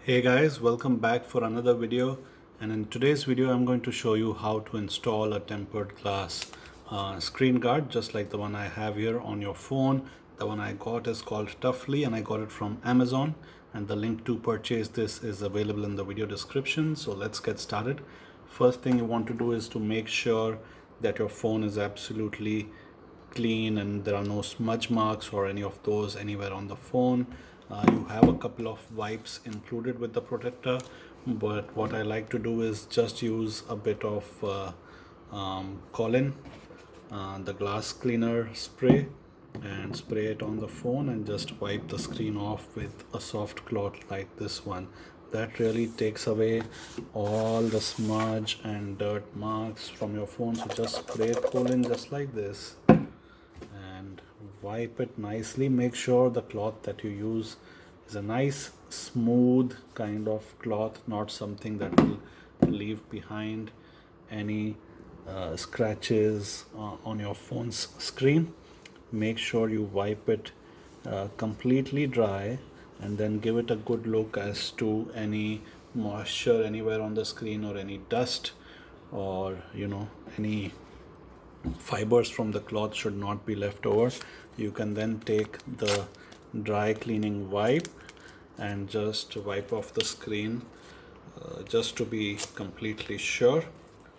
Hey guys, welcome back for another video, and in today's video I'm going to show you how to install a tempered glass screen guard just like the one I have here on your phone. The one I got is called Toughly and I got it from Amazon, and the link to purchase this is available in the video description. So let's get started. First thing you want to do is to make sure that your phone is absolutely clean and there are no smudge marks or any of those anywhere on the phone. You have a couple of wipes included with the protector, but what I like to do is just use a bit of Colin, the glass cleaner spray, and spray it on the phone and just wipe the screen off with a soft cloth like this one. That really takes away all the smudge and dirt marks from your phone. So just spray Colin just like this and wipe it nicely. Make sure the cloth that you use is a nice smooth kind of cloth, not something that will leave behind any scratches on your phone's screen. Make sure you wipe it completely dry and then give it a good look as to any moisture anywhere on the screen or any dust or any fibers from the cloth should not be left over. You can then take the dry cleaning wipe and just wipe off the screen just to be completely sure.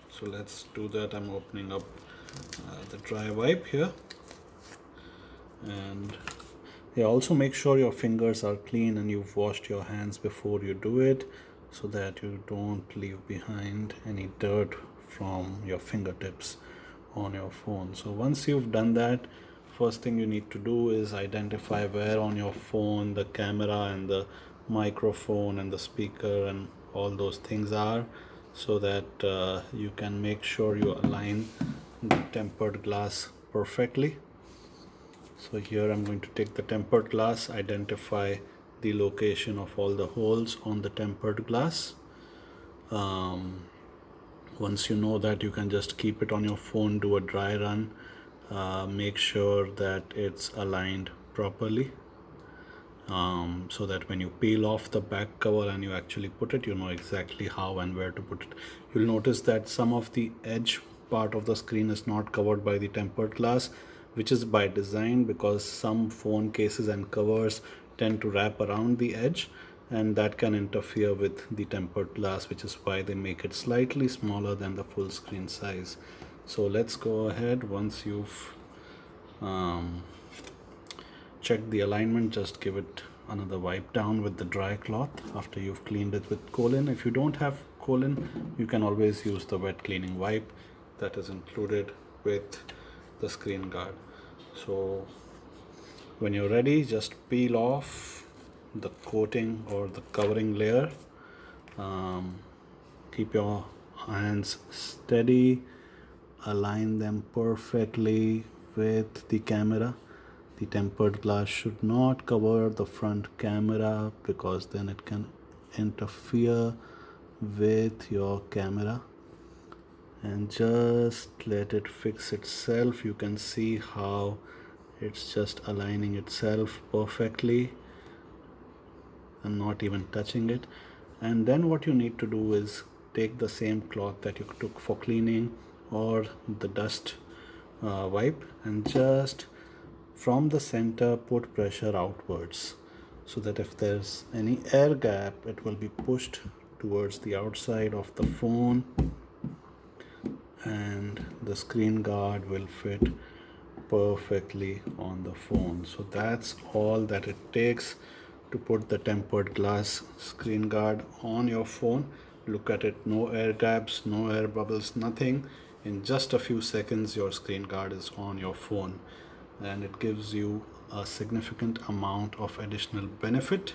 So let's do that. I'm opening up the dry wipe here, and also make sure your fingers are clean and you've washed your hands before you do it, so that you don't leave behind any dirt from your fingertips on your phone. So once you've done that, first thing you need to do is identify where on your phone the camera and the microphone and the speaker and all those things are, so that you can make sure you align the tempered glass perfectly. So here I'm going to take the tempered glass, identify the location of all the holes on the tempered glass. Once you know that, you can just keep it on your phone, do a dry run, make sure that it's aligned properly, so that when you peel off the back cover and you actually put it, you know exactly how and where to put it. You'll notice that some of the edge part of the screen is not covered by the tempered glass, which is by design, because some phone cases and covers tend to wrap around the edge, and that can interfere with the tempered glass, which is why they make it slightly smaller than the full screen size. So let's go ahead. Once you've checked the alignment, just give it another wipe down with the dry cloth after you've cleaned it with Colin. If you don't have Colin, you can always use the wet cleaning wipe that is included with the screen guard. So when you're ready, just peel off the coating or the covering layer. Keep your hands steady, align them perfectly with the camera. The tempered glass should not cover the front camera, because then it can interfere with your camera. And just let it fix itself. You can see how it's just aligning itself perfectly and not even touching it. And then what you need to do is take the same cloth that you took for cleaning or the dust wipe, and just from the center put pressure outwards, so that if there's any air gap, it will be pushed towards the outside of the phone and the screen guard will fit perfectly on the phone. So that's all that it takes to put the tempered glass screen guard on your phone. Look at it, no air gaps, no air bubbles, nothing. In just a few seconds your screen guard is on your phone, and it gives you a significant amount of additional benefit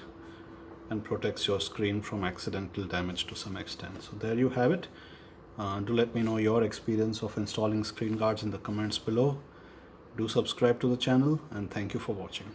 and protects your screen from accidental damage to some extent. So there you have it. Do let me know your experience of installing screen guards in the comments below. Do subscribe to the channel, and thank you for watching.